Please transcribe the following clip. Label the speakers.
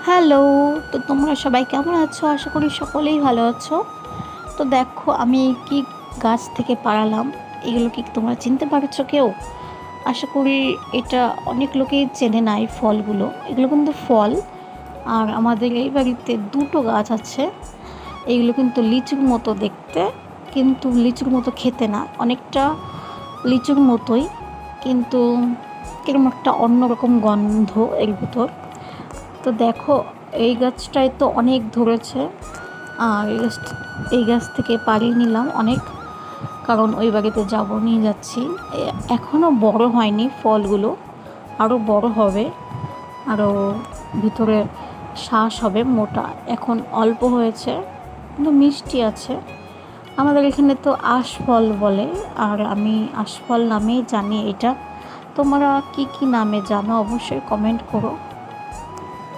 Speaker 1: Hello. তো তোমরা সবাই কেমন আছো? আশা করি সকলেই ভালো আছো। তো দেখো আমি কি গাছ থেকে পাড়ালাম, এগুলো কি তোমরা চিনতে পারছো কেউ? আশা করি এটা অনেক লোকেই চেনে না এই ফলগুলো। এগুলো কিন্তু ফল। আর আমাদের এই বাড়িতে দুটো গাছ আছে। এইগুলো কিন্তু লিচুর মতো দেখতে, কিন্তু লিচুর মতো খেতে না, অনেকটা লিচুর মতোই, কিন্তু কিরকম একটা অন্যরকম গন্ধ এর ভিতর। তো দেখো এই গাছটায় তো অনেক ধরেছে। আর এই গাছ থেকে পাড়িয়ে নিলাম অনেক, কারণ ওই বাড়িতে যাবো, নিয়ে যাচ্ছি। এখনও বড় হয়নি ফলগুলো, আরও বড় হবে, আরও ভিতরে শ্বাস হবে মোটা। এখন অল্প হয়েছে কিন্তু মিষ্টি আছে। আমাদের এখানে তো আশফল বলে, আর আমি আশফল নামেই জানি এটা। তোমরা কি কি নামে জানো অবশ্যই কমেন্ট করো।